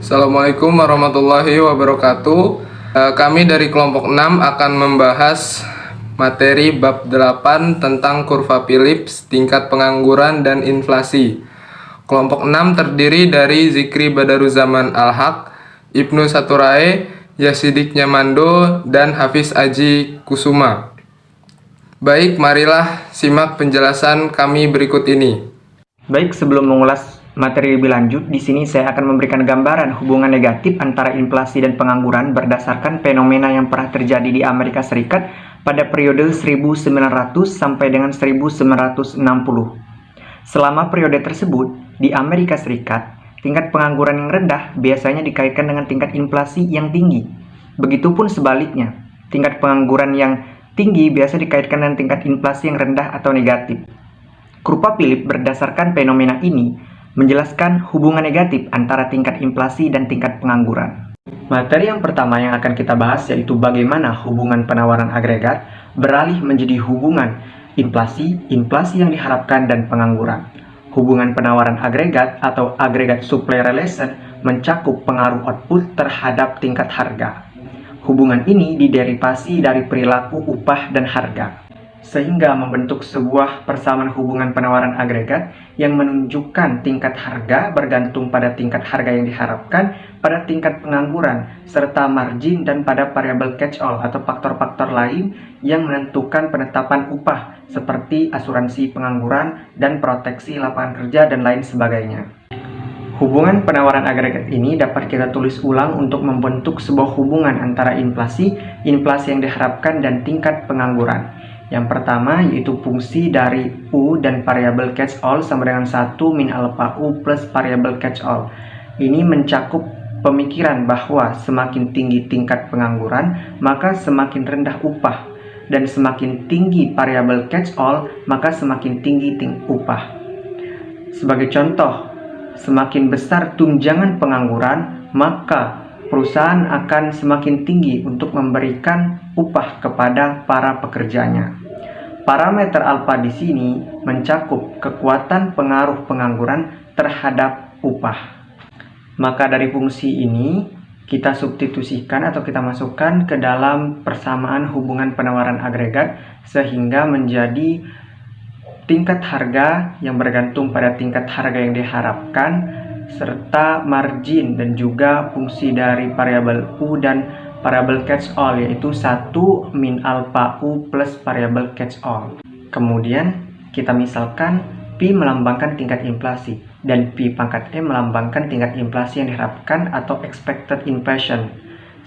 Assalamualaikum warahmatullahi wabarakatuh. Kami dari kelompok 6 akan membahas materi bab 8 tentang kurva Phillips, tingkat pengangguran dan inflasi. Kelompok 6 terdiri dari Zikri Badaruzaman Al-Haq, Ibnu Saturae, Yasidik Nyamando, dan Hafiz Aji Kusuma. Baik, marilah simak penjelasan kami berikut ini. Baik, sebelum mengulas materi lebih lanjut, di sini saya akan memberikan gambaran hubungan negatif antara inflasi dan pengangguran berdasarkan fenomena yang pernah terjadi di Amerika Serikat pada periode 1900 sampai dengan 1960. Selama periode tersebut, di Amerika Serikat, tingkat pengangguran yang rendah biasanya dikaitkan dengan tingkat inflasi yang tinggi. Begitupun sebaliknya, tingkat pengangguran yang tinggi biasa dikaitkan dengan tingkat inflasi yang rendah atau negatif. Kurva Phillips berdasarkan fenomena ini menjelaskan hubungan negatif antara tingkat inflasi dan tingkat pengangguran. Materi yang pertama yang akan kita bahas yaitu bagaimana hubungan penawaran agregat beralih menjadi hubungan inflasi yang diharapkan dan pengangguran. Hubungan penawaran agregat atau agregat supply relation mencakup pengaruh output terhadap tingkat harga. Hubungan ini diderivasi dari perilaku upah dan harga, sehingga membentuk sebuah persamaan hubungan penawaran agregat yang menunjukkan tingkat harga bergantung pada tingkat harga yang diharapkan, pada tingkat pengangguran, serta margin dan pada variabel catch-all atau faktor-faktor lain yang menentukan penetapan upah seperti asuransi pengangguran dan proteksi lapangan kerja dan lain sebagainya. Hubungan penawaran agregat ini dapat kita tulis ulang untuk membentuk sebuah hubungan antara inflasi yang diharapkan dan tingkat pengangguran. Yang pertama yaitu fungsi dari U dan variabel catch-all sama dengan 1 min alpha U plus variabel catch-all. Ini mencakup pemikiran bahwa semakin tinggi tingkat pengangguran, maka semakin rendah upah. Dan semakin tinggi variabel catch-all, maka semakin tinggi upah. Sebagai contoh, semakin besar tunjangan pengangguran, maka perusahaan akan semakin tinggi untuk memberikan upah kepada para pekerjanya. Parameter alfa di sini mencakup kekuatan pengaruh pengangguran terhadap upah. Maka dari fungsi ini kita substitusikan atau kita masukkan ke dalam persamaan hubungan penawaran agregat sehingga menjadi tingkat harga yang bergantung pada tingkat harga yang diharapkan serta margin dan juga fungsi dari variabel U dan variabel catch-all yaitu 1 min alpha U plus variabel catch-all. Kemudian kita misalkan P melambangkan tingkat inflasi dan P pangkat M melambangkan tingkat inflasi yang diharapkan atau expected inflation,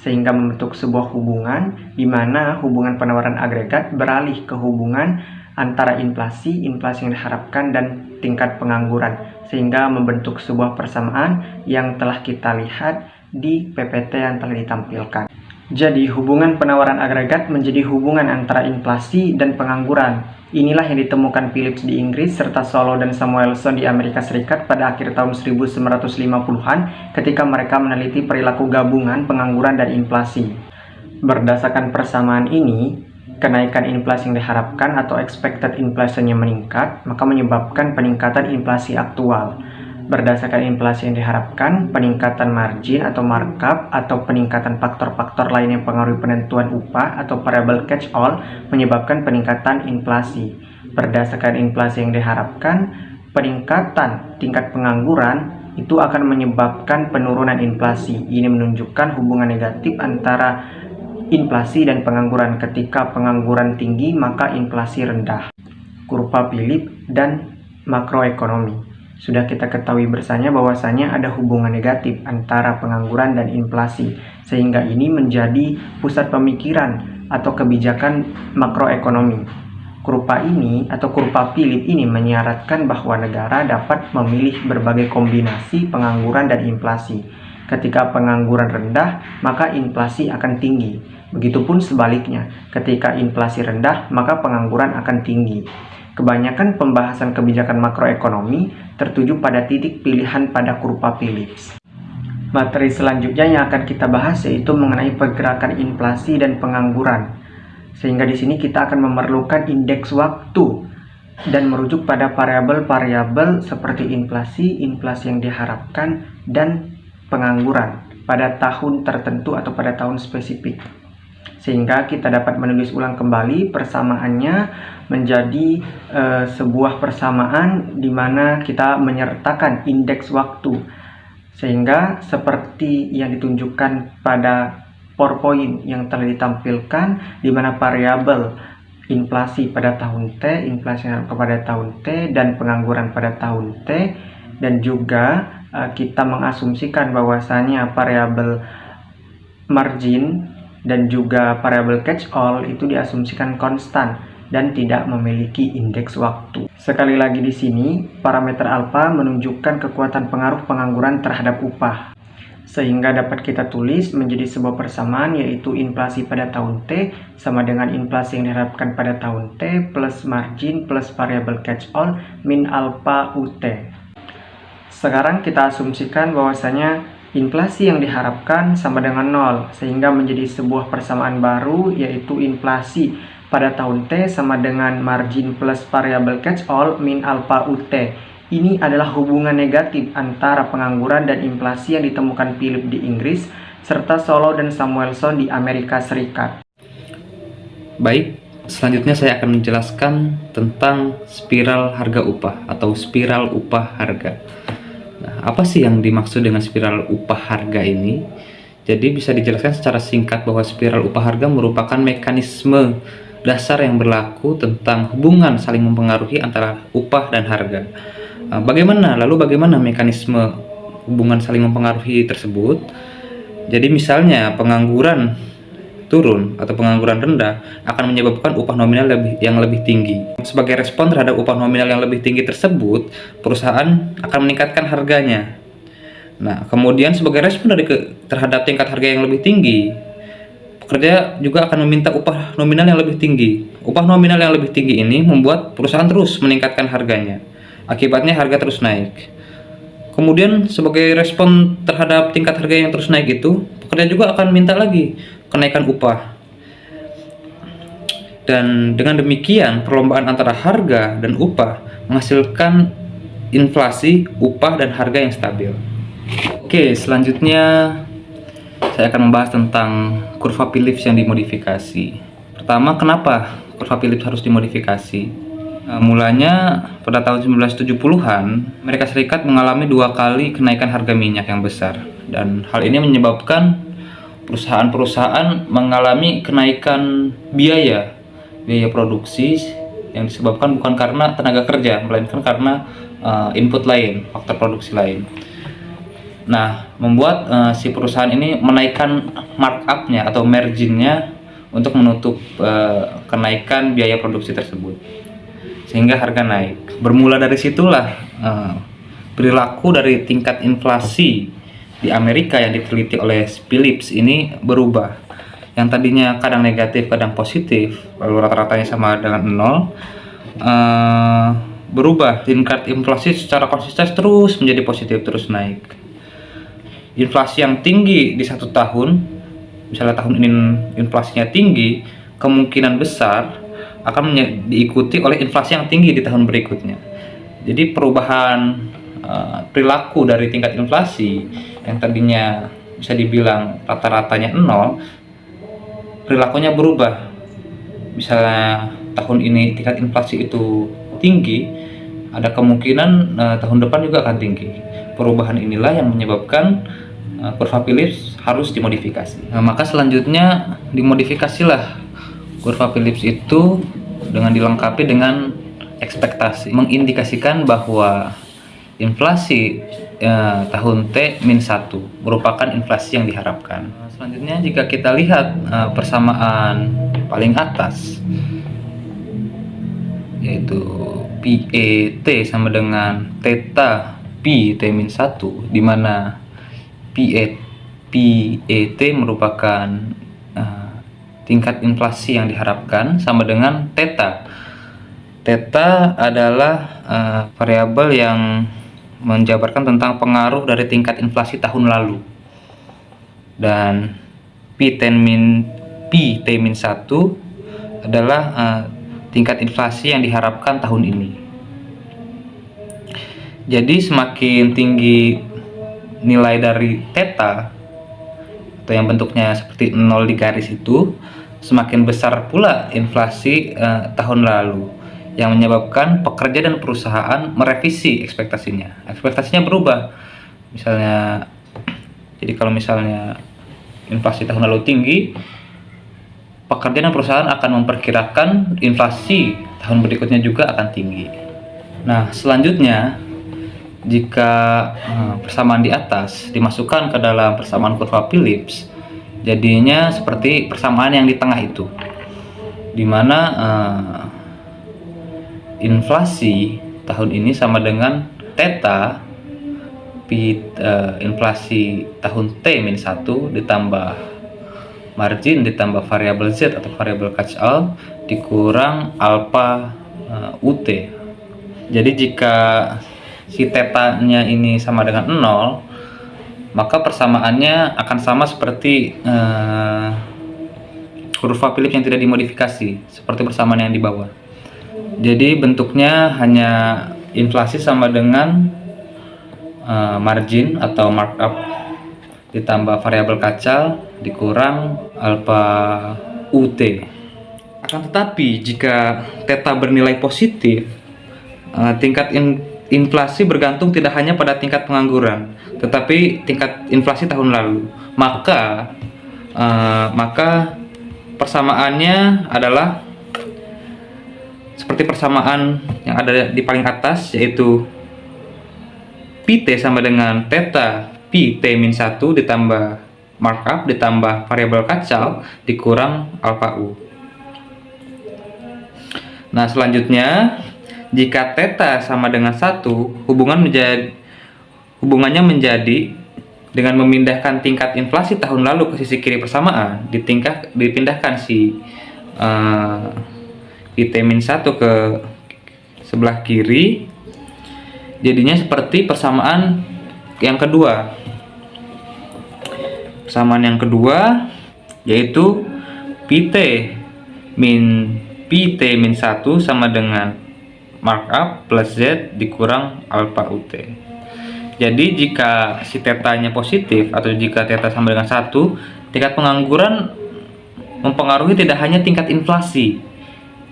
sehingga membentuk sebuah hubungan di mana hubungan penawaran agregat beralih ke hubungan antara inflasi yang diharapkan dan tingkat pengangguran, sehingga membentuk sebuah persamaan yang telah kita lihat di PPT yang telah ditampilkan. Jadi hubungan penawaran agregat menjadi hubungan antara inflasi dan pengangguran. Inilah yang ditemukan Phillips di Inggris serta Solow dan Samuelson di Amerika Serikat pada akhir tahun 1950-an ketika mereka meneliti perilaku gabungan pengangguran dan inflasi. Berdasarkan persamaan ini, kenaikan inflasi yang diharapkan atau expected inflation-nya meningkat, maka menyebabkan peningkatan inflasi aktual. Berdasarkan inflasi yang diharapkan, peningkatan margin atau markup atau peningkatan faktor-faktor lain yang mempengaruhi penentuan upah atau variable catch-all menyebabkan peningkatan inflasi. Berdasarkan inflasi yang diharapkan, peningkatan tingkat pengangguran itu akan menyebabkan penurunan inflasi. Ini menunjukkan hubungan negatif antara inflasi dan pengangguran. Ketika pengangguran tinggi, maka inflasi rendah. Kurva Phillips dan makroekonomi. Sudah kita ketahui bersama bahwasanya ada hubungan negatif antara pengangguran dan inflasi, sehingga ini menjadi pusat pemikiran atau kebijakan makroekonomi. Kurva ini atau kurva Phillips ini menyarankan bahwa negara dapat memilih berbagai kombinasi pengangguran dan inflasi. Ketika pengangguran rendah, maka inflasi akan tinggi. Begitupun sebaliknya, ketika inflasi rendah, maka pengangguran akan tinggi. Kebanyakan pembahasan kebijakan makroekonomi tertuju pada titik pilihan pada kurva Phillips. Materi selanjutnya yang akan kita bahas yaitu mengenai pergerakan inflasi dan pengangguran. Sehingga di sini kita akan memerlukan indeks waktu dan merujuk pada variabel-variabel seperti inflasi yang diharapkan dan pengangguran pada tahun tertentu atau pada tahun spesifik. Sehingga kita dapat menulis ulang kembali persamaannya menjadi sebuah persamaan di mana kita menyertakan indeks waktu. Sehingga seperti yang ditunjukkan pada PowerPoint yang telah ditampilkan, di mana variabel inflasi pada tahun T, inflasi pada tahun T, dan pengangguran pada tahun T, dan juga kita mengasumsikan bahwasanya variabel margin dan juga variabel catch all itu diasumsikan konstan dan tidak memiliki indeks waktu. Sekali lagi di sini, parameter alfa menunjukkan kekuatan pengaruh pengangguran terhadap upah. Sehingga dapat kita tulis menjadi sebuah persamaan, yaitu inflasi pada tahun T sama dengan inflasi yang diharapkan pada tahun T plus margin plus variabel catch all min alfa UT. Sekarang kita asumsikan bahwasanya inflasi yang diharapkan sama dengan 0, sehingga menjadi sebuah persamaan baru, yaitu inflasi pada tahun T sama dengan margin plus variabel catch all min alfa UT. Ini adalah hubungan negatif antara pengangguran dan inflasi yang ditemukan Philip di Inggris serta Solow dan Samuelson di Amerika Serikat. Baik, selanjutnya saya akan menjelaskan tentang spiral harga upah atau spiral upah harga. Nah, apa sih yang dimaksud dengan spiral upah harga ini? Jadi bisa dijelaskan secara singkat bahwa spiral upah harga merupakan mekanisme dasar yang berlaku tentang hubungan saling mempengaruhi antara upah dan harga. Lalu bagaimana mekanisme hubungan saling mempengaruhi tersebut? Jadi misalnya pengangguran turun atau pengangguran rendah akan menyebabkan upah nominal yang lebih tinggi. Sebagai respon terhadap upah nominal yang lebih tinggi tersebut, perusahaan akan meningkatkan harganya. Nah, kemudian sebagai respon terhadap tingkat harga yang lebih tinggi, pekerja juga akan meminta upah nominal yang lebih tinggi. Upah nominal yang lebih tinggi ini membuat perusahaan terus meningkatkan harganya. Akibatnya harga terus naik. Kemudian sebagai respon terhadap tingkat harga yang terus naik itu, pekerja juga akan minta lagi kenaikan upah. Dan dengan demikian perlombaan antara harga dan upah menghasilkan inflasi, upah, dan harga yang stabil. Oke, selanjutnya saya akan membahas tentang kurva Phillips yang dimodifikasi. Pertama, kenapa kurva Phillips harus dimodifikasi? Mulanya pada tahun 1970-an, Amerika Serikat mengalami 2 kali kenaikan harga minyak yang besar. Dan hal ini menyebabkan perusahaan-perusahaan mengalami kenaikan biaya produksi yang disebabkan bukan karena tenaga kerja, melainkan karena input lain, faktor produksi lain. Nah, membuat si perusahaan ini menaikkan markup-nya atau margin-nya untuk menutup kenaikan biaya produksi tersebut, sehingga harga naik. Bermula dari situlah perilaku dari tingkat inflasi di Amerika yang diteliti oleh Phillips ini berubah. Yang tadinya kadang negatif, kadang positif, lalu rata-ratanya sama dengan 0, berubah. Tingkat inflasi secara konsisten terus menjadi positif, terus naik. Inflasi yang tinggi di 1 tahun, misalnya tahun ini inflasinya tinggi, kemungkinan besar akan diikuti oleh inflasi yang tinggi di tahun berikutnya. Jadi perubahan perilaku dari tingkat inflasi yang tadinya bisa dibilang rata-ratanya 0, perilakunya berubah. Misalnya tahun ini tingkat inflasi itu tinggi, ada kemungkinan tahun depan juga akan tinggi. Perubahan inilah yang menyebabkan kurva Phillips harus dimodifikasi. Nah, maka selanjutnya dimodifikasilah kurva Phillips itu dengan dilengkapi dengan ekspektasi, mengindikasikan bahwa inflasi tahun T-1 merupakan inflasi yang diharapkan. Selanjutnya jika kita lihat persamaan paling atas, yaitu PET sama dengan theta P T-1, di mana PET merupakan tingkat inflasi yang diharapkan sama dengan theta. Theta adalah variabel yang menjabarkan tentang pengaruh dari tingkat inflasi tahun lalu. Dan P-T-1 adalah tingkat inflasi yang diharapkan tahun ini. Jadi semakin tinggi nilai dari theta atau yang bentuknya seperti 0 di garis itu, semakin besar pula inflasi tahun lalu, yang menyebabkan pekerja dan perusahaan merevisi ekspektasinya. Ekspektasinya berubah. Misalnya, jadi kalau misalnya inflasi tahun lalu tinggi, pekerja dan perusahaan akan memperkirakan inflasi tahun berikutnya juga akan tinggi. Nah, selanjutnya, jika persamaan di atas dimasukkan ke dalam persamaan kurva Phillips, jadinya seperti persamaan yang di tengah itu, di mana inflasi tahun ini sama dengan theta inflasi tahun T-1 ditambah margin ditambah variabel Z atau variabel catch all dikurang alpha UT. Jadi jika si tetanya ini sama dengan 0, maka persamaannya akan sama seperti kurva Phillips yang tidak dimodifikasi, seperti persamaan yang di bawah. Jadi bentuknya hanya inflasi sama dengan margin atau markup ditambah variabel kacal dikurang alpha UT. Akan tetapi jika theta bernilai positif, tingkat inflasi bergantung tidak hanya pada tingkat pengangguran, tetapi tingkat inflasi tahun lalu. Maka persamaannya adalah seperti persamaan yang ada di paling atas, yaitu PT sama dengan theta P T-1 ditambah markup ditambah variabel kacal dikurang alpha U. Nah, selanjutnya, jika theta sama dengan 1, hubungannya menjadi dengan memindahkan tingkat inflasi tahun lalu ke sisi kiri persamaan, dipindahkan si PT-1 ke sebelah kiri, jadinya seperti persamaan yang kedua. Persamaan yang kedua yaitu PT-1 sama dengan markup plus Z dikurang alpha UT. Jadi jika si tetanya positif atau jika theta sama dengan 1, tingkat pengangguran mempengaruhi tidak hanya tingkat inflasi,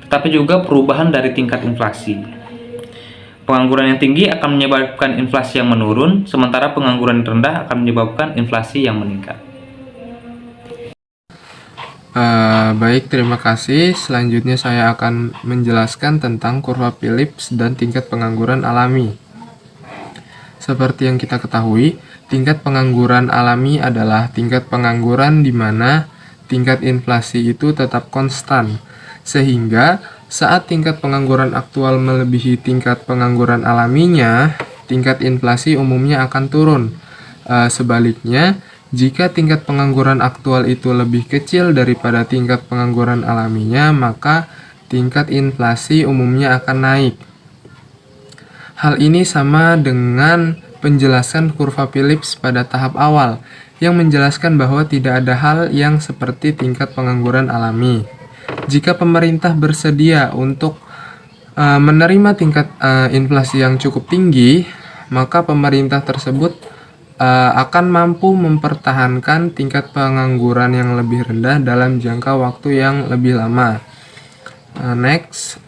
tetapi juga perubahan dari tingkat inflasi. Pengangguran yang tinggi akan menyebabkan inflasi yang menurun, sementara pengangguran rendah akan menyebabkan inflasi yang meningkat. Baik, terima kasih. Selanjutnya saya akan menjelaskan tentang kurva Phillips dan tingkat pengangguran alami. Seperti yang kita ketahui, tingkat pengangguran alami adalah tingkat pengangguran di mana tingkat inflasi itu tetap konstan, sehingga saat tingkat pengangguran aktual melebihi tingkat pengangguran alaminya, tingkat inflasi umumnya akan turun. Sebaliknya, jika tingkat pengangguran aktual itu lebih kecil daripada tingkat pengangguran alaminya, maka tingkat inflasi umumnya akan naik. Hal ini sama dengan penjelasan kurva Phillips pada tahap awal, yang menjelaskan bahwa tidak ada hal yang seperti tingkat pengangguran alami. Jika pemerintah bersedia untuk menerima tingkat inflasi yang cukup tinggi, maka pemerintah tersebut akan mampu mempertahankan tingkat pengangguran yang lebih rendah dalam jangka waktu yang lebih lama. Next,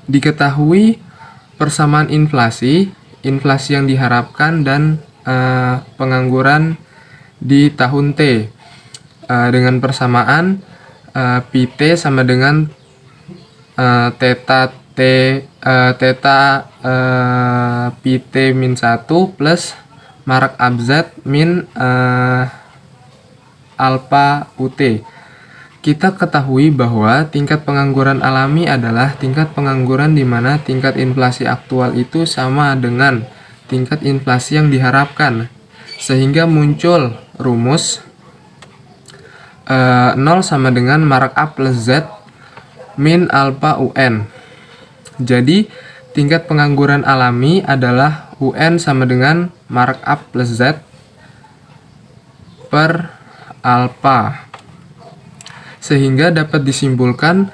diketahui persamaan inflasi yang diharapkan dan pengangguran di tahun T dengan persamaan PT sama dengan theta PT-1 plus markup Z min alpha UT. Kita ketahui bahwa tingkat pengangguran alami adalah tingkat pengangguran di mana tingkat inflasi aktual itu sama dengan tingkat inflasi yang diharapkan, sehingga muncul rumus 0 sama dengan markup plus Z min alpha UN. Jadi tingkat pengangguran alami adalah UN sama dengan markup plus Z per alpha, sehingga dapat disimpulkan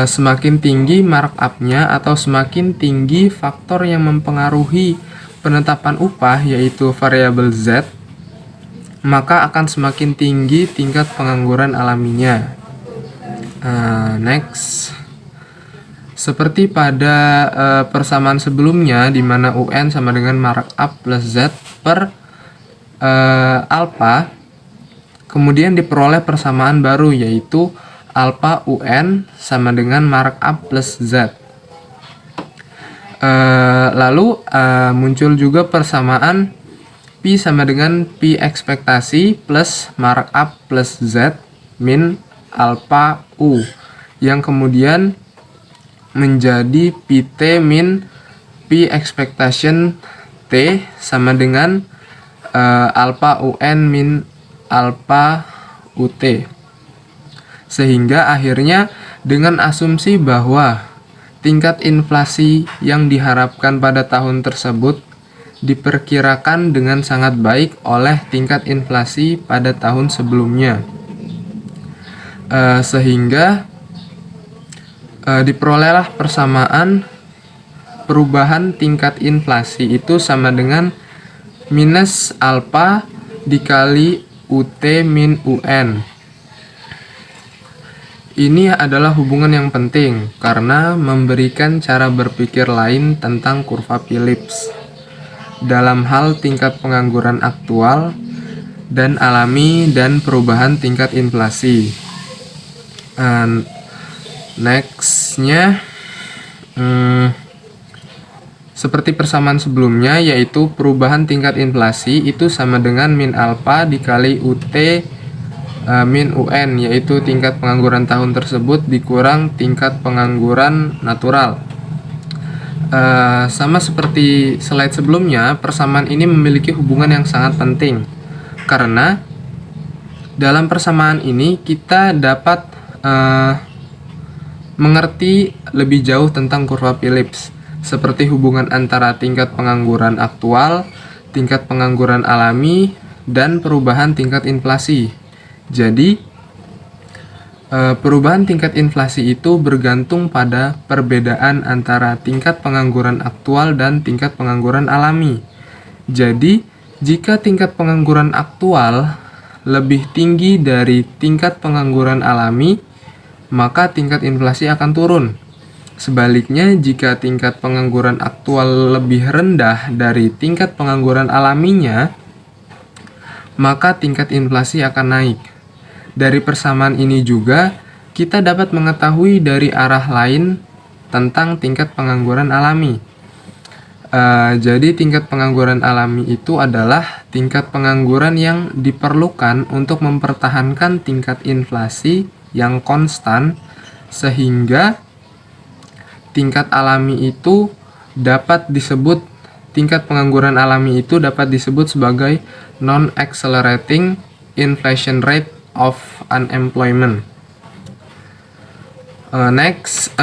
semakin tinggi markup-nya atau semakin tinggi faktor yang mempengaruhi penetapan upah yaitu variabel Z, maka akan semakin tinggi tingkat pengangguran alaminya. Next, seperti pada persamaan sebelumnya di mana UN sama dengan markup plus Z per alpha, kemudian diperoleh persamaan baru yaitu alpha UN sama dengan markup plus Z. Lalu muncul juga persamaan P sama dengan P ekspektasi plus markup plus Z min alpha U, yang kemudian menjadi PT min P expectation T sama dengan alpha UN min alpha UT. Sehingga akhirnya dengan asumsi bahwa tingkat inflasi yang diharapkan pada tahun tersebut diperkirakan dengan sangat baik oleh tingkat inflasi pada tahun sebelumnya. Sehingga diperolehlah persamaan perubahan tingkat inflasi itu sama dengan minus alpha dikali UT min UN. Ini adalah hubungan yang penting karena memberikan cara berpikir lain tentang kurva Phillips dalam hal tingkat pengangguran aktual dan alami dan perubahan tingkat inflasi. Nextnya seperti persamaan sebelumnya, yaitu perubahan tingkat inflasi itu sama dengan min alpha dikali UT min UN, yaitu tingkat pengangguran tahun tersebut dikurang tingkat pengangguran natural. Sama seperti slide sebelumnya, persamaan ini memiliki hubungan yang sangat penting karena dalam persamaan ini kita dapat mengerti lebih jauh tentang kurva Phillips, seperti hubungan antara tingkat pengangguran aktual, tingkat pengangguran alami, dan perubahan tingkat inflasi. Jadi, perubahan tingkat inflasi itu bergantung pada perbedaan antara tingkat pengangguran aktual dan tingkat pengangguran alami. Jadi, jika tingkat pengangguran aktual lebih tinggi dari tingkat pengangguran alami, maka tingkat inflasi akan turun. Sebaliknya, jika tingkat pengangguran aktual lebih rendah dari tingkat pengangguran alaminya, maka tingkat inflasi akan naik. Dari persamaan ini juga, kita dapat mengetahui dari arah lain tentang tingkat pengangguran alami. Jadi tingkat pengangguran alami itu adalah tingkat pengangguran yang diperlukan untuk mempertahankan tingkat inflasi yang konstan, sehingga tingkat alami itu dapat disebut tingkat pengangguran alami itu dapat disebut sebagai non-accelerating inflation rate of unemployment. Next,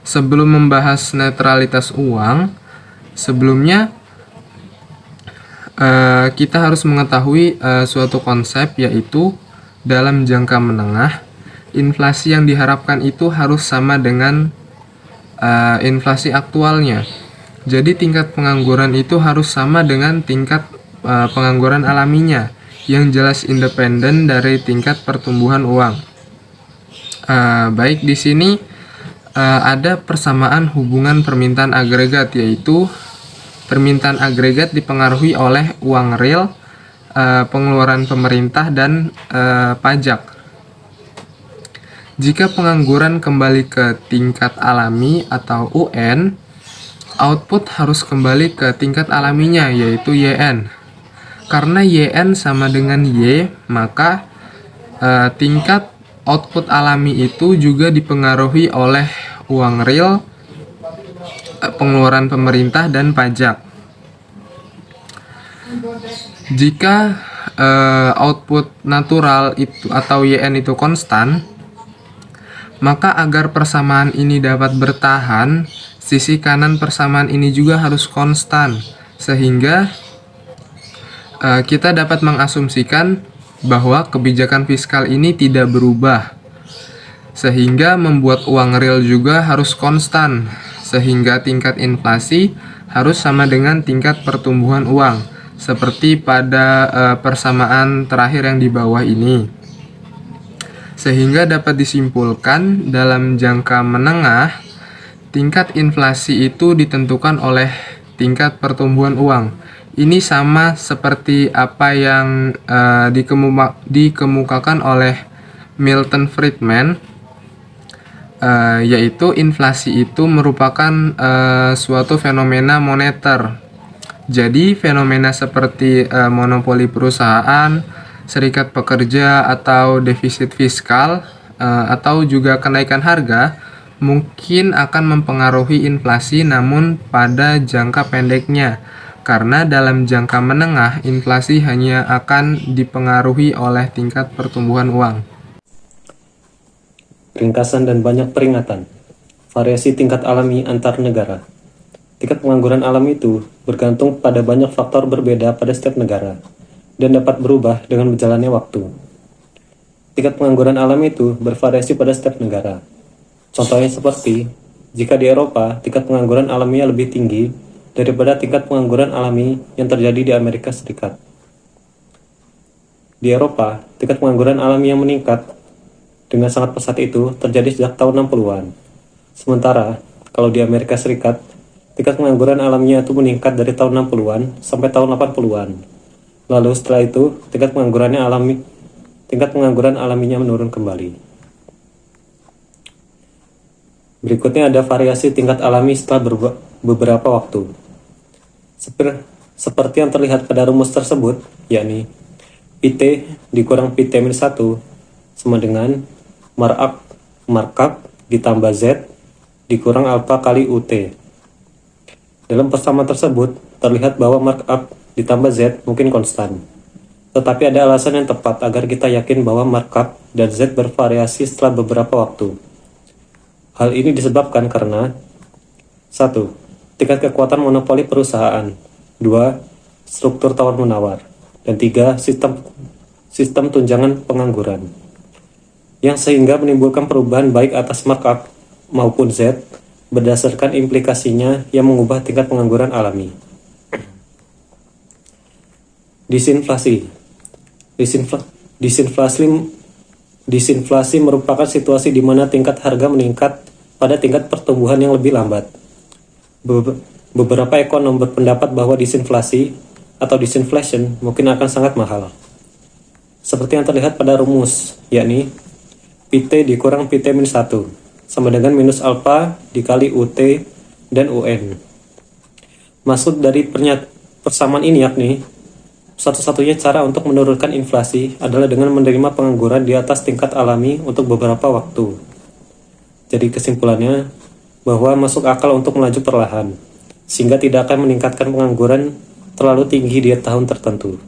sebelum membahas netralitas uang, sebelumnya kita harus mengetahui suatu konsep, yaitu dalam jangka menengah, inflasi yang diharapkan itu harus sama dengan inflasi aktualnya. Jadi tingkat pengangguran itu harus sama dengan tingkat pengangguran alaminya, yang jelas independen dari tingkat pertumbuhan uang. Baik, di sini ada persamaan hubungan permintaan agregat, yaitu permintaan agregat dipengaruhi oleh uang real, pengeluaran pemerintah, dan pajak. Jika pengangguran kembali ke tingkat alami atau UN, output harus kembali ke tingkat alaminya, yaitu YN. Karena YN sama dengan Y, maka tingkat output alami itu juga dipengaruhi oleh uang real, pengeluaran pemerintah, dan pajak. Jika output natural itu atau YN itu konstan, maka agar persamaan ini dapat bertahan, sisi kanan persamaan ini juga harus konstan, sehingga kita dapat mengasumsikan bahwa kebijakan fiskal ini tidak berubah, sehingga membuat uang real juga harus konstan, sehingga tingkat inflasi harus sama dengan tingkat pertumbuhan uang, seperti pada persamaan terakhir yang di bawah ini. Sehingga dapat disimpulkan dalam jangka menengah, tingkat inflasi itu ditentukan oleh tingkat pertumbuhan uang. Ini sama seperti apa yang dikemukakan oleh Milton Friedman, yaitu inflasi itu merupakan suatu fenomena moneter. Jadi fenomena seperti monopoli perusahaan, serikat pekerja, atau defisit fiskal, atau juga kenaikan harga mungkin akan mempengaruhi inflasi, namun pada jangka pendeknya. Karena dalam jangka menengah, inflasi hanya akan dipengaruhi oleh tingkat pertumbuhan uang. Ringkasan dan banyak peringatan. Variasi tingkat alami antar negara. Tingkat pengangguran alami itu bergantung pada banyak faktor berbeda pada setiap negara dan dapat berubah dengan berjalannya waktu. Tingkat pengangguran alami itu bervariasi pada setiap negara. Contohnya seperti, jika di Eropa, tingkat pengangguran alaminya lebih tinggi daripada tingkat pengangguran alami yang terjadi di Amerika Serikat. Di Eropa, tingkat pengangguran alami yang meningkat dengan sangat pesat itu terjadi sejak tahun 60-an. Sementara, kalau di Amerika Serikat, tingkat pengangguran alaminya itu meningkat dari tahun 60-an sampai tahun 80-an. Lalu setelah itu, tingkat pengangguran alaminya menurun kembali. Berikutnya ada variasi tingkat alami setelah beberapa waktu. Seperti yang terlihat pada rumus tersebut, yakni PT dikurang PT-1 sama dengan markup ditambah Z dikurang alpha kali UT. Dalam persamaan tersebut, terlihat bahwa markup ditambah Z mungkin konstan. Tetapi ada alasan yang tepat agar kita yakin bahwa markup dan Z bervariasi setelah beberapa waktu. Hal ini disebabkan karena 1. Tingkat kekuatan monopoli perusahaan, 2. Struktur tawar-menawar, dan 3. Sistem tunjangan pengangguran, yang sehingga menimbulkan perubahan baik atas markup maupun Z berdasarkan implikasinya yang mengubah tingkat pengangguran alami. Disinflasi. Disinflasi merupakan situasi di mana tingkat harga meningkat pada tingkat pertumbuhan yang lebih lambat. Beberapa ekonom berpendapat bahwa disinflasi atau disinflation mungkin akan sangat mahal. Seperti yang terlihat pada rumus, yakni PT dikurang PT-1 sama dengan minus alpha dikali UT dan UN. Maksud dari persamaan ini yakni, satu-satunya cara untuk menurunkan inflasi adalah dengan menerima pengangguran di atas tingkat alami untuk beberapa waktu. Jadi kesimpulannya, bahwa masuk akal untuk melaju perlahan, sehingga tidak akan meningkatkan pengangguran terlalu tinggi di tahun tertentu.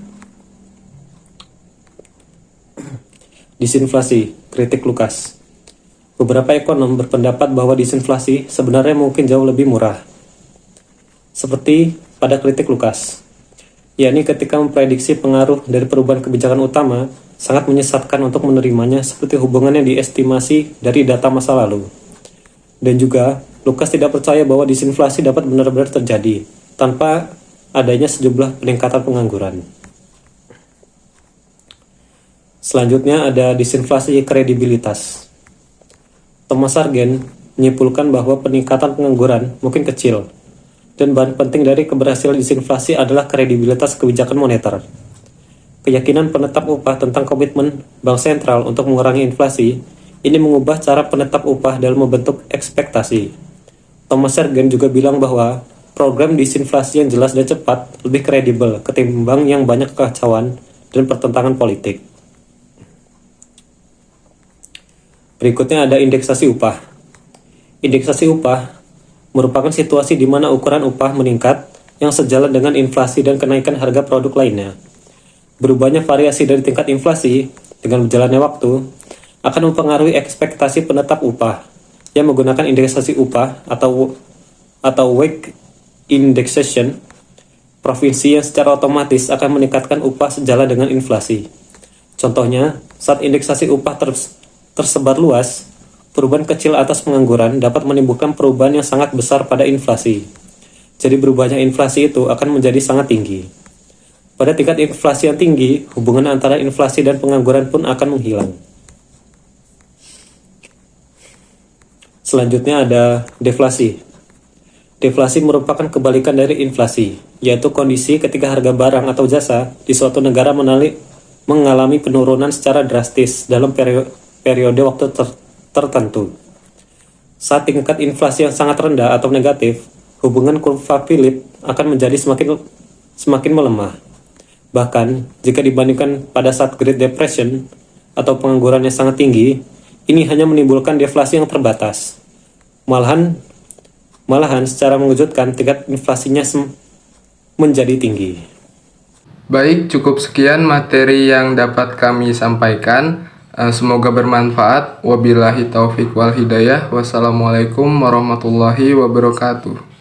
Disinflasi, kritik Lukas. Beberapa ekonom berpendapat bahwa disinflasi sebenarnya mungkin jauh lebih murah. Seperti pada kritik Lukas, yakni ketika memprediksi pengaruh dari perubahan kebijakan utama sangat menyesatkan untuk menerimanya seperti hubungannya diestimasi dari data masa lalu. Dan juga, Lukas tidak percaya bahwa disinflasi dapat benar-benar terjadi tanpa adanya sejumlah peningkatan pengangguran. Selanjutnya ada disinflasi kredibilitas. Thomas Sargent menyimpulkan bahwa peningkatan pengangguran mungkin kecil, dan bahan penting dari keberhasilan disinflasi adalah kredibilitas kebijakan moneter. Keyakinan penetap upah tentang komitmen Bank Sentral untuk mengurangi inflasi ini mengubah cara penetap upah dalam membentuk ekspektasi. Thomas Sargent juga bilang bahwa program disinflasi yang jelas dan cepat lebih kredibel ketimbang yang banyak kekacauan dan pertentangan politik. Berikutnya ada indeksasi upah. Indeksasi upah merupakan situasi di mana ukuran upah meningkat yang sejalan dengan inflasi dan kenaikan harga produk lainnya. Berubahnya variasi dari tingkat inflasi dengan berjalannya waktu akan mempengaruhi ekspektasi penetap upah yang menggunakan indeksasi upah atau wage indexation. Provinsi yang secara otomatis akan meningkatkan upah sejalan dengan inflasi. Contohnya, saat indeksasi upah tersebar luas, perubahan kecil atas pengangguran dapat menimbulkan perubahan yang sangat besar pada inflasi. Jadi berubahnya inflasi itu akan menjadi sangat tinggi. Pada tingkat inflasi yang tinggi, hubungan antara inflasi dan pengangguran pun akan menghilang. Selanjutnya ada deflasi. Deflasi merupakan kebalikan dari inflasi, yaitu kondisi ketika harga barang atau jasa di suatu negara mengalami penurunan secara drastis dalam periode waktu tertentu. Saat tingkat inflasi yang sangat rendah atau negatif, hubungan kurva Phillips akan menjadi semakin melemah. Bahkan, jika dibandingkan pada saat Great Depression atau pengangguran yang sangat tinggi, ini hanya menimbulkan deflasi yang terbatas. Malahan secara mengejutkan tingkat inflasinya menjadi tinggi. Baik, cukup sekian materi yang dapat kami sampaikan. Semoga bermanfaat. Wabillahi taufik wal hidayah. Wassalamualaikum warahmatullahi wabarakatuh.